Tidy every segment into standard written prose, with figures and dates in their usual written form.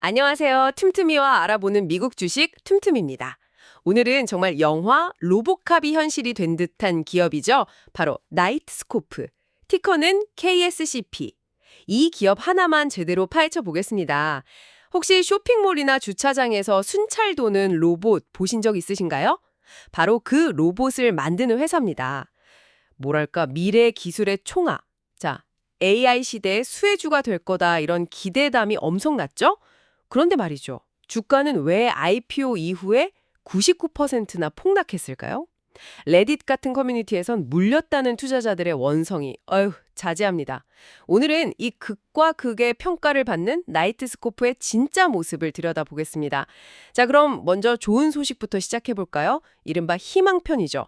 안녕하세요. 틈틈이와 알아보는 미국 주식 틈틈입니다. 오늘은 정말 영화 로보캅이 현실이 된 듯한 기업이죠. 바로 나이트스코프. 티커는 KSCP. 이 기업 하나만 제대로 파헤쳐 보겠습니다. 혹시 쇼핑몰이나 주차장에서 순찰 도는 로봇 보신 적 있으신가요? 바로 그 로봇을 만드는 회사입니다. 뭐랄까 미래 기술의 총아. 자, AI 시대의 수혜주가 될 거다 이런 기대감이 엄청났죠? 그런데 말이죠. 주가는 왜 IPO 이후에 99%나 폭락했을까요? 레딧 같은 커뮤니티에선 물렸다는 투자자들의 원성이 자제합니다. 오늘은 이 극과 극의 평가를 받는 나이트스코프의 진짜 모습을 들여다보겠습니다. 자, 그럼 먼저 좋은 소식부터 시작해 볼까요? 이른바 희망편이죠.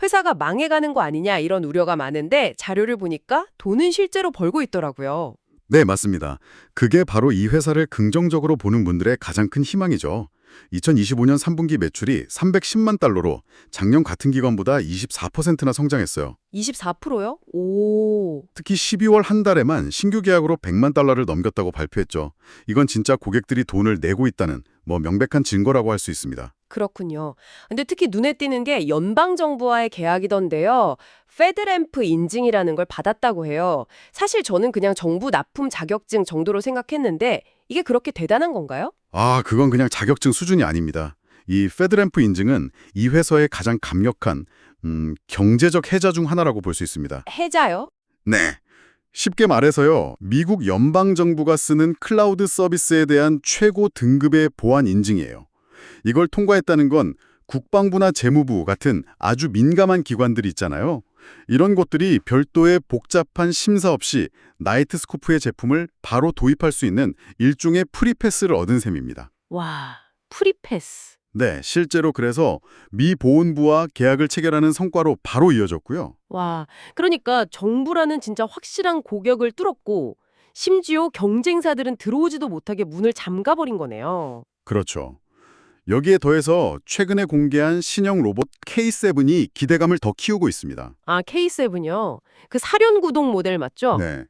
회사가 망해가는 거 아니냐 이런 우려가 많은데 자료를 보니까 돈은 실제로 벌고 있더라고요. 네, 맞습니다. 그게 바로 이 회사를 긍정적으로 보는 분들의 가장 큰 희망이죠. 2025년 3분기 매출이 310만 달러로 작년 같은 기간보다 24%나 성장했어요. 24%요? 오. 특히 12월 한 달에만 신규 계약으로 100만 달러를 넘겼다고 발표했죠. 이건 진짜 고객들이 돈을 내고 있다는 명백한 증거라고 할 수 있습니다. 그렇군요. 근데 특히 눈에 띄는 게 연방정부와의 계약이던데요. 페드램프 인증이라는 걸 받았다고 해요. 사실 저는 그냥 정부 납품 자격증 정도로 생각했는데 이게 그렇게 대단한 건가요? 그건 그냥 자격증 수준이 아닙니다. 이 페드램프 인증은 이 회사의 가장 강력한 경제적 해자 중 하나라고 볼 수 있습니다. 해자요? 네. 쉽게 말해서요, 미국 연방정부가 쓰는 클라우드 서비스에 대한 최고 등급의 보안 인증이에요. 이걸 통과했다는 건 국방부나 재무부 같은 아주 민감한 기관들이 있잖아요. 이런 곳들이 별도의 복잡한 심사 없이 나이트스코프의 제품을 바로 도입할 수 있는 일종의 프리패스를 얻은 셈입니다. 와, 프리패스. 네, 실제로 그래서 미 보훈부와 계약을 체결하는 성과로 바로 이어졌고요. 와, 그러니까 정부라는 진짜 확실한 고격을 뚫었고 심지어 경쟁사들은 들어오지도 못하게 문을 잠가버린 거네요. 그렇죠. 여기에 더해서 최근에 공개한 신형 로봇 K7이 기대감을 더 키우고 있습니다. 아, K7요? 그 사륜구동 모델 맞죠? 네.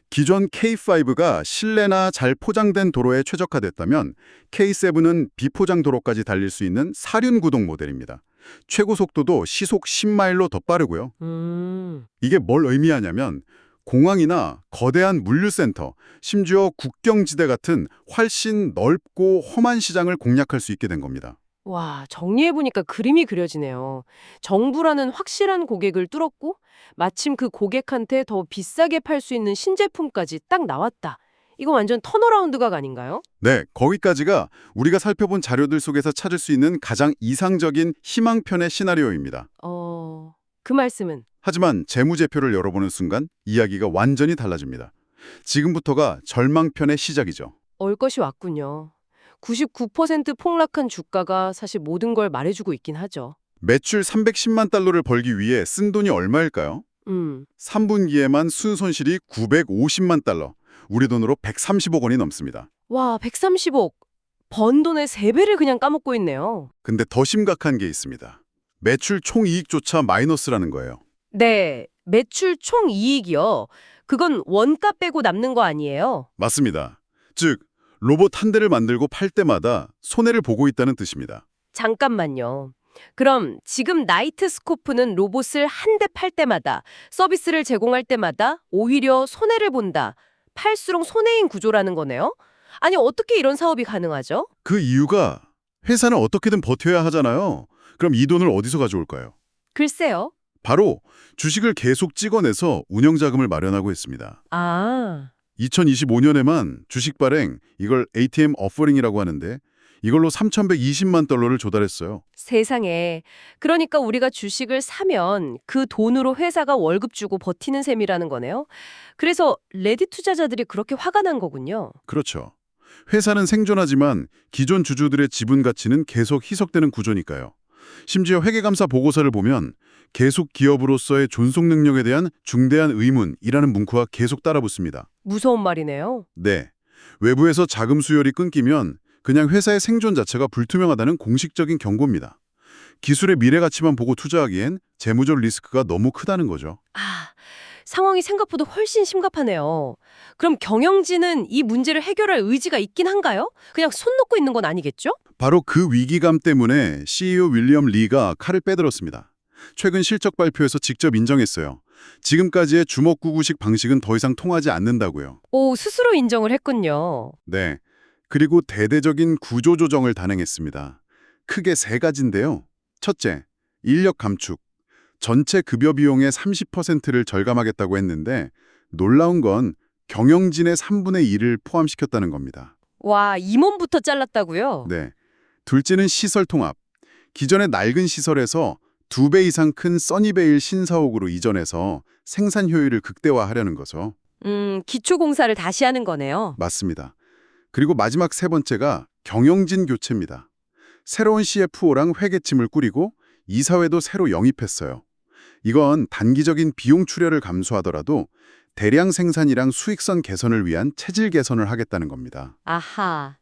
기존 K5가 실내나 잘 포장된 도로에 최적화됐다면 K7은 비포장 도로까지 달릴 수 있는 사륜 구동 모델입니다. 최고 속도도 시속 10마일로 더 빠르고요. 이게 뭘 의미하냐면 공항이나 거대한 물류센터, 심지어 국경지대 같은 훨씬 넓고 험한 시장을 공략할 수 있게 된 겁니다. 와, 정리해보니까 그림이 그려지네요. 정부라는 확실한 고객을 뚫었고 마침 그 고객한테 더 비싸게 팔 수 있는 신제품까지 딱 나왔다. 이거 완전 턴어라운드각 아닌가요? 네, 거기까지가 우리가 살펴본 자료들 속에서 찾을 수 있는 가장 이상적인 희망편의 시나리오입니다. 그 말씀은? 하지만 재무제표를 열어보는 순간 이야기가 완전히 달라집니다. 지금부터가 절망편의 시작이죠. 올 것이 왔군요. 99% 폭락한 주가가 사실 모든 걸 말해주고 있긴 하죠. 매출 310만 달러를 벌기 위해 쓴 돈이 얼마일까요? 음, 3분기에만 순손실이 950만 달러, 우리 돈으로 130억 원이 넘습니다. 와, 130억. 번 돈의 3배를 그냥 까먹고 있네요. 근데 더 심각한 게 있습니다. 매출 총이익조차 마이너스라는 거예요. 네, 매출 총 이익이요. 그건 원가 빼고 남는 거 아니에요? 맞습니다. 즉, 로봇 한 대를 만들고 팔 때마다 손해를 보고 있다는 뜻입니다. 잠깐만요. 그럼 지금 나이트스코프는 로봇을 한 대 팔 때마다 서비스를 제공할 때마다 오히려 손해를 본다. 팔수록 손해인 구조라는 거네요? 아니 어떻게 이런 사업이 가능하죠? 그 이유가 회사는 어떻게든 버텨야 하잖아요. 그럼 이 돈을 어디서 가져올까요? 글쎄요. 바로 주식을 계속 찍어내서 운영 자금을 마련하고 있습니다. 아, 2025년에만 주식 발행, 이걸 ATM 어퍼링이라고 하는데 이걸로 3,120만 달러를 조달했어요. 세상에. 그러니까 우리가 주식을 사면 그 돈으로 회사가 월급 주고 버티는 셈이라는 거네요. 그래서 레딧 투자자들이 그렇게 화가 난 거군요. 그렇죠. 회사는 생존하지만 기존 주주들의 지분 가치는 계속 희석되는 구조니까요. 심지어 회계감사 보고서를 보면 계속 기업으로서의 존속 능력에 대한 중대한 의문이라는 문구가 계속 따라붙습니다. 무서운 말이네요. 네. 외부에서 자금 수혈이 끊기면 그냥 회사의 생존 자체가 불투명하다는 공식적인 경고입니다. 기술의 미래 가치만 보고 투자하기엔 재무적 리스크가 너무 크다는 거죠. 아, 상황이 생각보다 훨씬 심각하네요. 그럼 경영진은 이 문제를 해결할 의지가 있긴 한가요? 그냥 손 놓고 있는 건 아니겠죠? 바로 그 위기감 때문에 CEO 윌리엄 리가 칼을 빼들었습니다. 최근 실적 발표에서 직접 인정했어요. 지금까지의 주먹구구식 방식은 더 이상 통하지 않는다고요. 오, 스스로 인정을 했군요. 네. 그리고 대대적인 구조조정을 단행했습니다. 크게 세 가지인데요. 첫째, 인력 감축. 전체 급여 비용의 30%를 절감하겠다고 했는데 놀라운 건 경영진의 3분의 1을 포함시켰다는 겁니다. 와, 임원부터 잘랐다고요? 네. 둘째는 시설 통합. 기존의 낡은 시설에서 2배 이상 큰 써니베일 신사옥으로 이전해서 생산 효율을 극대화하려는 거죠. 기초공사를 다시 하는 거네요. 맞습니다. 그리고 마지막 세 번째가 경영진 교체입니다. 새로운 CFO랑 회계팀을 꾸리고 이사회도 새로 영입했어요. 이건 단기적인 비용 출혈을 감수하더라도 대량 생산이랑 수익성 개선을 위한 체질 개선을 하겠다는 겁니다. 아하.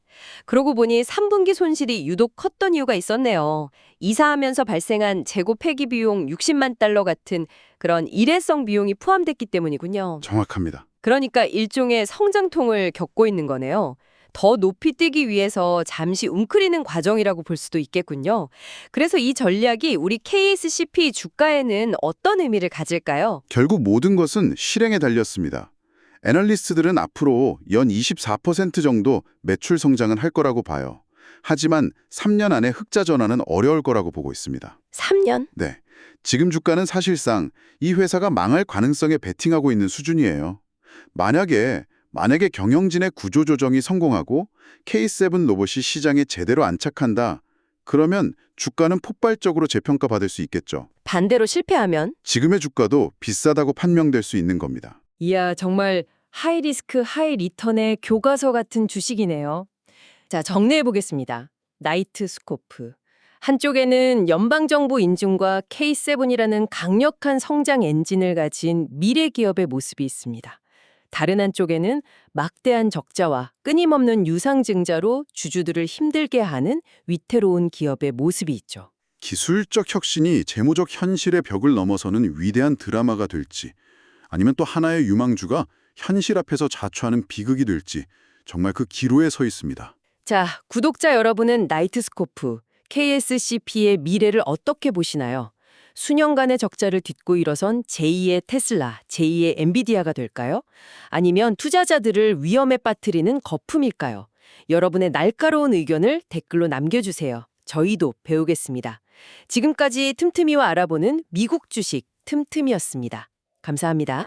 그러고 보니 3분기 손실이 유독 컸던 이유가 있었네요. 이사하면서 발생한 재고 폐기 비용 60만 달러 같은 그런 일회성 비용이 포함됐기 때문이군요. 정확합니다. 그러니까 일종의 성장통을 겪고 있는 거네요. 더 높이 뛰기 위해서 잠시 웅크리는 과정이라고 볼 수도 있겠군요. 그래서 이 전략이 우리 KSCP 주가에는 어떤 의미를 가질까요? 결국 모든 것은 실행에 달렸습니다. 애널리스트들은 앞으로 연 24% 정도 매출 성장은 할 거라고 봐요. 하지만 3년 안에 흑자 전환은 어려울 거라고 보고 있습니다. 3년? 네, 지금 주가는 사실상 이 회사가 망할 가능성에 베팅하고 있는 수준이에요. 만약에 경영진의 구조조정이 성공하고 K7 로봇이 시장에 제대로 안착한다. 그러면 주가는 폭발적으로 재평가받을 수 있겠죠. 반대로 실패하면? 지금의 주가도 비싸다고 판명될 수 있는 겁니다. 이야, 정말 하이리스크 하이리턴의 교과서 같은 주식이네요. 자, 정리해 보겠습니다. 나이트스코프. 한쪽에는 연방정부 인증과 K7이라는 강력한 성장 엔진을 가진 미래 기업의 모습이 있습니다. 다른 한쪽에는 막대한 적자와 끊임없는 유상증자로 주주들을 힘들게 하는 위태로운 기업의 모습이 있죠. 기술적 혁신이 재무적 현실의 벽을 넘어서는 위대한 드라마가 될지 아니면 또 하나의 유망주가 현실 앞에서 자초하는 비극이 될지 정말 그 기로에 서 있습니다. 자, 구독자 여러분은 나이트스코프, KSCP의 미래를 어떻게 보시나요? 수년간의 적자를 딛고 일어선 제2의 테슬라, 제2의 엔비디아가 될까요? 아니면 투자자들을 위험에 빠뜨리는 거품일까요? 여러분의 날카로운 의견을 댓글로 남겨주세요. 저희도 배우겠습니다. 지금까지 틈틈이와 알아보는 미국 주식 틈틈이었습니다. 감사합니다.